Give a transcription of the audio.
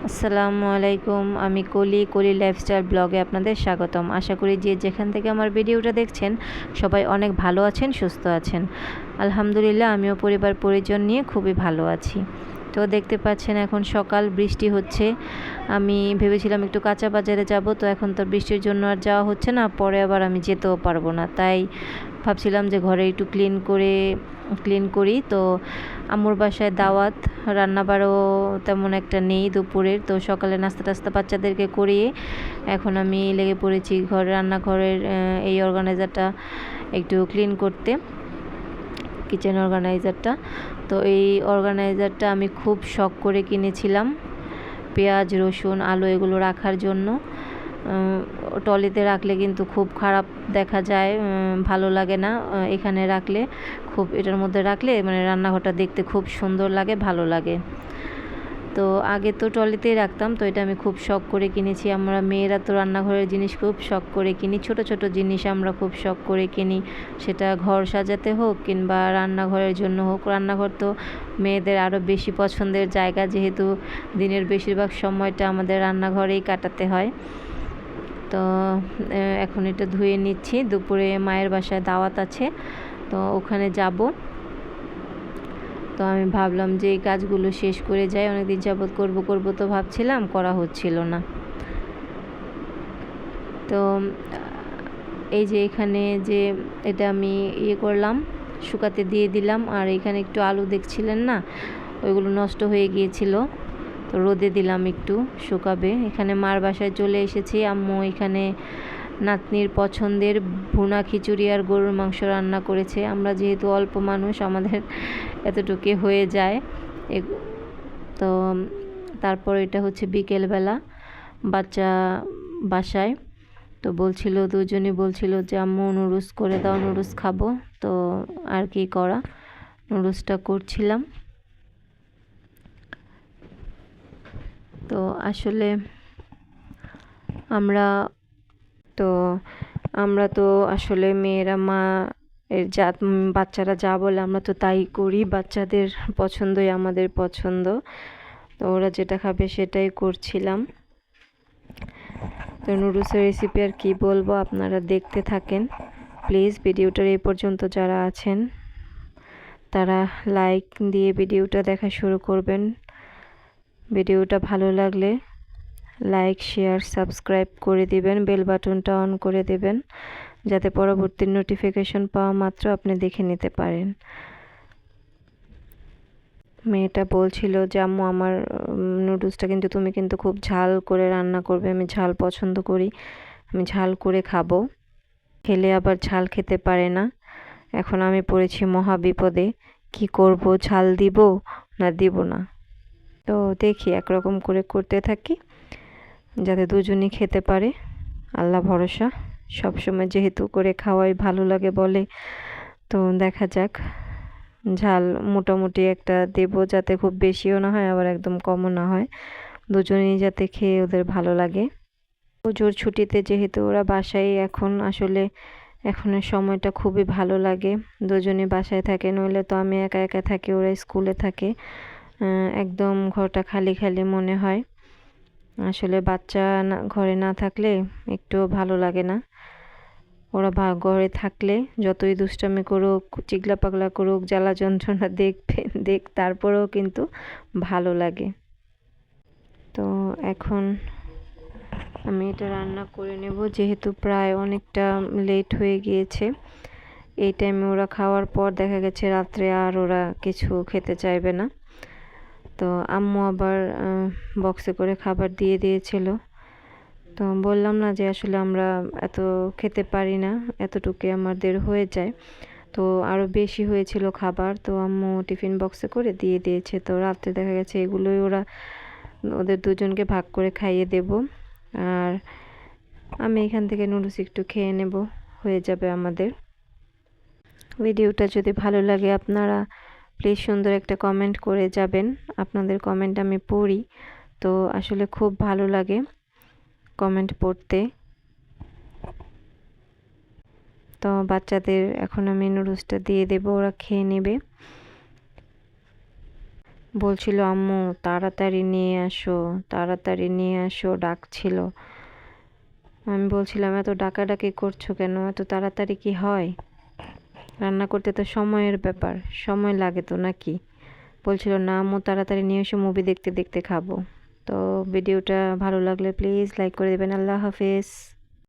আসসালামু আলাইকুম। আমি কলি লাইফস্টাইল ব্লগে আপনাদের স্বাগতম। আশা করি যে যেখান থেকে আমার ভিডিওটা দেখছেন সবাই অনেক ভালো আছেন, সুস্থ আছেন। আলহামদুলিল্লাহ আমিও পরিবার পরিজন নিয়ে খুবই ভালো আছি। তো দেখতে পাচ্ছেন এখন সকাল, বৃষ্টি হচ্ছে। আমি ভেবেছিলাম একটু কাঁচা বাজারে যাব, তো এখন তো বৃষ্টির জন্য আর যাওয়া হচ্ছে না, পরে আবার আমি যেতেও পারবো না। তাই ভাবছিলাম যে ঘরে একটু ক্লিন করি। তো আম্মুর বাসায় দাওয়াত, রান্নাবাড়ও তেমন একটা নেই দুপুরের। তো সকালে নাস্তা টাস্তা বাচ্চাদেরকে করিয়ে এখন আমি লেগে পড়েছি রান্নাঘরের এই অর্গানাইজারটা একটু ক্লিন করতে, কিচেন অর্গানাইজারটা। তো এই অর্গানাইজারটা আমি খুব শখ করে কিনেছিলাম, পেঁয়াজ, রসুন, আলু এগুলো রাখার জন্য। টলিতে রাখলে কিন্তু খুব খারাপ দেখা যায়, ভালো লাগে না। এখানে রাখলে এটার মধ্যে রাখলে মানে রান্নাঘরটা দেখতে খুব সুন্দর লাগে, ভালো লাগে। তো আগে তো টলিতেই রাখতাম, তো এটা আমি খুব শখ করে কিনেছি। আমরা মেয়েরা তো রান্নাঘরের জিনিস খুব শখ করে কিনি, ছোট ছোট জিনিস আমরা খুব শখ করে কিনি, সেটা ঘর সাজাতে হোক কিংবা রান্নাঘরের জন্য হোক। রান্নাঘর তো মেয়েদের আরও বেশি পছন্দের জায়গা, যেহেতু দিনের বেশিরভাগ সময়টা আমাদের রান্নাঘরেই কাটাতে হয়। তো এখন এটা ধুয়ে নিচ্ছি। দুপুরে মায়ের বাসায় দাওয়াত আছে, তো ওখানে যাব। তো আমি ভাবলাম যে এই কাজগুলো শেষ করে যাই, অনেকদিন যাবৎ করব তো ভাবছিলাম, করা হচ্ছিল না। তো এই যে এখানে যে এটা আমি করলাম, শুকাতে দিয়ে দিলাম। আর এখানে একটু আলু দেখছিলেন না, ওইগুলো নষ্ট হয়ে গিয়েছিল, তো রোদে দিলাম একটু শুকাবে। এখানে মার বাসায় চলে এসেছি। আম্মু এখানে নাতনির পছন্দের ভুনা খিচুড়ি আর গরুর মাংস রান্না করেছে। আমরা যেহেতু অল্প মানুষ, আমাদের এতটুকু হয়ে যায়। তো তারপর এটা হচ্ছে বিকেলবেলা, বাচ্চা বাসায়। তো দুজনই বলছিল যে আম্মু নুডলস করে দাও, নুডলস খাবো। তো আর কি করা, নুডলসটা করছিলাম। তো আসলে আমরা তো আমরা তো আসলে মেয়েরা এর বাচ্চারা যা বলে আমরা তো তাই করি। বাচ্চাদের পছন্দই আমাদের পছন্দ, তো ওরা যেটা খাবে সেটাই করছিলাম। তো নুডলসের রেসিপি আর কি বলবো, আপনারা দেখতে থাকেন প্লিজ। ভিডিওটার এই পর্যন্ত যারা আছেন তারা লাইক দিয়ে ভিডিওটা দেখা শুরু করবেন। ভিডিওটা ভালো লাগলে লাইক, শেয়ার, সাবস্ক্রাইব করে দিবেন, বেল বাটনটা অন করে দেবেন, যাতে পরবর্তী নোটিফিকেশন পাওয়া মাত্র আপনি দেখে নিতে পারেন। মেয়েটা বলছিল যে আম্মু আমার নুডলসটা কিন্তু তুমি কিন্তু খুব ঝাল করে রান্না করবে। আমি ঝাল পছন্দ করি, আমি ঝাল করে খাবো। খেলে আবার ঝাল খেতে পারে না। এখন আমি পড়েছি মহা বিপদে, কি করব, ঝাল দিব না দিব না। তো দেখি একরকম করে করতে থাকি, যাতে দুজনই খেতে পারে। আল্লাহ ভরসা, সবসময় যেহেতু করে খাওয়াই ভালো লাগে বলে, তো দেখা যাক। ঝাল মোটামুটি একটা দেব, যাতে খুব বেশিও না হয় আবার একদম কমও না হয়, দুজনেই যাতে খেয়ে ওদের ভালো লাগে। পুজোর ছুটিতে যেহেতু ওরা বাসায়, এখন আসলে এখনের সময়টা খুবই ভালো লাগে। দুজনে বাসায় থাকে, নইলে তো আমি একা একা থাকি, ওরা স্কুলে থাকে। একদম ঘরটা খালি খালি মনে হয়। আসলে বাচ্চা ঘরে না থাকলে একটু ভালো লাগে না। ওরা ঘরে থাকলে যতই দুষ্টামি করুক, চিগলা পাগলা করুক, জ্বালা যন্ত্রণা তারপরেও কিন্তু ভালো লাগে। তো এখন আমি এটা রান্না করে নেব, যেহেতু প্রায় অনেকটা লেট হয়ে গিয়েছে। এই টাইমে ওরা খাওয়ার পর দেখা গেছে রাত্রে আর ওরা কিছু খেতে চাইবে না। তো আম্মু আবার বক্সে করে খাবার দিয়ে দিয়েছিল। তো বললাম না যে আসলে আমরা এত খেতে পারি না, এতটুকু আমাদের হয়ে যায়। তো আরও বেশি হয়েছিল খাবার, তো আম্মু টিফিন বক্সে করে দিয়ে দিয়েছে। তো রাত্রে দেখা গেছে এগুলোই ওদের দুজনকে ভাগ করে খাইয়ে দেব, আর আমি এখান থেকে নুডলস একটু খেয়ে নেব, হয়ে যাবে আমাদের। ভিডিওটা যদি ভালো লাগে আপনারা প্লিজ সুন্দর একটা কমেন্ট করে যাবেন। আপনাদের কমেন্ট আমি পড়ি, তো আসলে খুব ভালো লাগে কমেন্ট পড়তে। তো বাচ্চাদের এখন আমি নুডলসটা দিয়ে দেব, ওরা খেয়ে নেবে। বলছিল আম্মু তাড়াতাড়ি নিয়ে আসো, তাড়াতাড়ি নিয়ে আসো, ডাকছিল। আমি বলছিলাম এত ডাকাডাকি করছো কেন, এত তাড়াতাড়ি কি হয়? রান্না করতে তো সময়ের ব্যাপার, সময় লাগে তো নাকি? বলছিল না আম্মু তাড়াতাড়ি নিয়ে এসো, মুভি দেখতে দেখতে খাবো। তো ভিডিওটা ভালো লাগলে প্লিজ লাইক করে দেবেন। আল্লাহ হাফেজ।